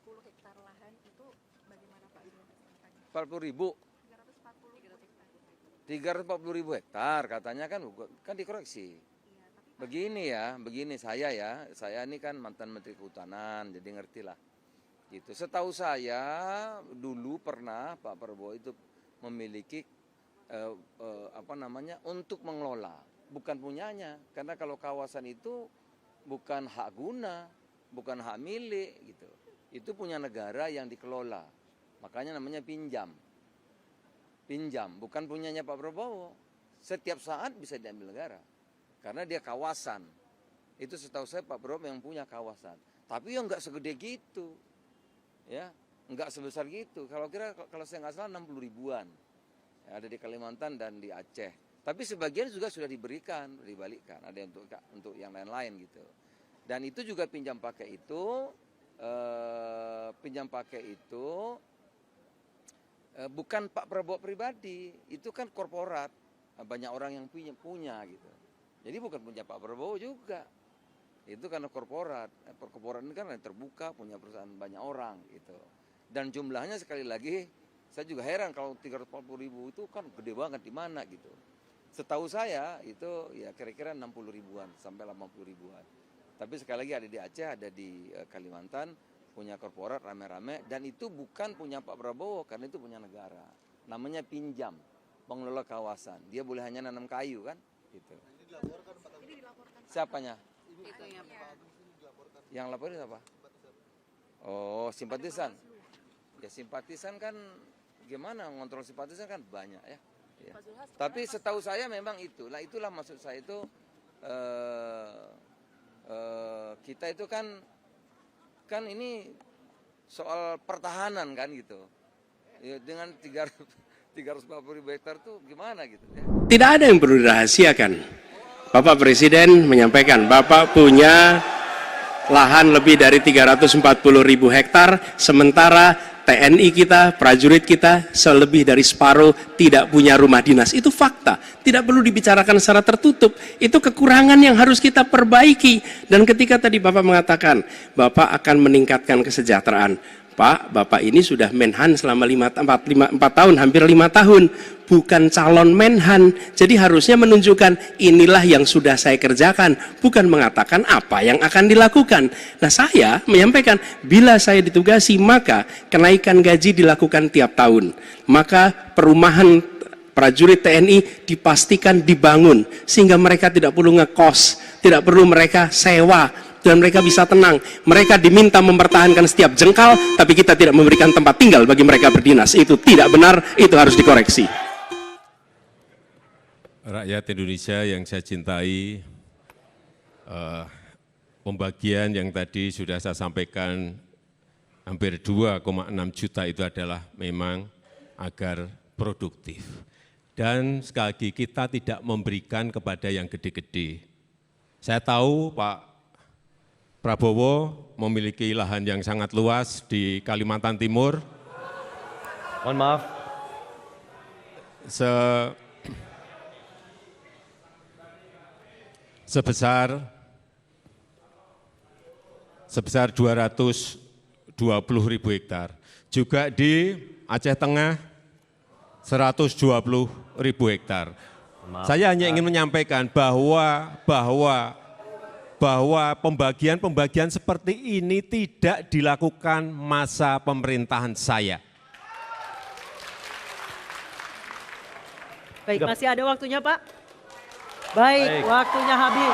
340 hektar lahan itu bagaimana Pak? 40.000. 340.000 hektar katanya kan dikoreksi. Begini saya ini kan mantan Menteri Kehutanan, jadi ngerti lah. Gitu. Setahu saya dulu pernah Pak Prabowo itu memiliki untuk mengelola, bukan punyanya. Karena kalau kawasan itu bukan hak guna, bukan hak milik gitu. Itu punya negara yang dikelola. Makanya namanya pinjam. Pinjam, bukan punyanya Pak Prabowo. Setiap saat bisa diambil negara. Karena dia kawasan. Itu setahu saya Pak Prabowo yang punya kawasan. Tapi ya nggak segede gitu. Ya, nggak sebesar gitu. Kalau saya nggak salah 60 ribuan. Ya, ada di Kalimantan dan di Aceh. Tapi sebagian juga sudah diberikan, dibalikkan. Ada untuk yang lain-lain gitu. Dan itu juga pinjam pakai itu bukan Pak Prabowo pribadi, itu kan korporat, banyak orang yang punya gitu. Jadi bukan punya Pak Prabowo juga, itu karena korporat. Korporat ini kan terbuka, punya perusahaan banyak orang gitu. Dan jumlahnya sekali lagi, saya juga heran kalau 340.000 itu kan gede banget di mana gitu. Setahu saya itu ya kira-kira 60 ribuan sampai 80 ribuan. Tapi sekali lagi ada di Aceh, ada di Kalimantan, punya korporat rame-rame, dan itu bukan punya Pak Prabowo karena itu punya negara. Namanya pinjam, pengelola kawasan. Dia boleh hanya nanam kayu kan, gitu. Ini dilaporkan. Siapanya? Itu yang laporin apa? Oh, simpatisan. Ya simpatisan kan gimana ngontrol simpatisan kan banyak ya. Ya. Tapi setahu saya memang itu. Lah itulah maksud saya itu kita itu kan ini soal pertahanan kan gitu. Ya, dengan 340.000 hektar tuh gimana gitu ya. Tidak ada yang perlu dirahasiakan. Bapak Presiden menyampaikan, Bapak punya lahan lebih dari 340.000 hektar, sementara TNI kita, prajurit kita, selebih dari separuh tidak punya rumah dinas. Itu fakta, tidak perlu dibicarakan secara tertutup. Itu kekurangan yang harus kita perbaiki. Dan ketika tadi Bapak mengatakan, Bapak akan meningkatkan kesejahteraan. Pak, Bapak ini sudah Menhan selama 4 tahun, hampir 5 tahun. Bukan calon Menhan. Jadi harusnya menunjukkan inilah yang sudah saya kerjakan. Bukan mengatakan apa yang akan dilakukan. Nah saya menyampaikan, bila saya ditugasi maka kenaikan gaji dilakukan tiap tahun. Maka perumahan prajurit TNI dipastikan dibangun. Sehingga mereka tidak perlu ngekos, tidak perlu mereka sewa. Dan mereka bisa tenang. Mereka diminta mempertahankan setiap jengkal, tapi kita tidak memberikan tempat tinggal bagi mereka berdinas. Itu tidak benar, itu harus dikoreksi. Rakyat Indonesia yang saya cintai, pembagian yang tadi sudah saya sampaikan, hampir 2,6 juta itu adalah memang agar produktif. Dan sekali lagi kita tidak memberikan kepada yang gede-gede. Saya tahu Pak Prabowo memiliki lahan yang sangat luas di Kalimantan Timur. Mohon maaf. Sebesar 220.000 hektar. Juga di Aceh Tengah 120.000 hektar. Saya hanya ingin menyampaikan bahwa pembagian seperti ini tidak dilakukan masa pemerintahan saya. Baik, masih ada waktunya Pak? Baik, waktunya habis.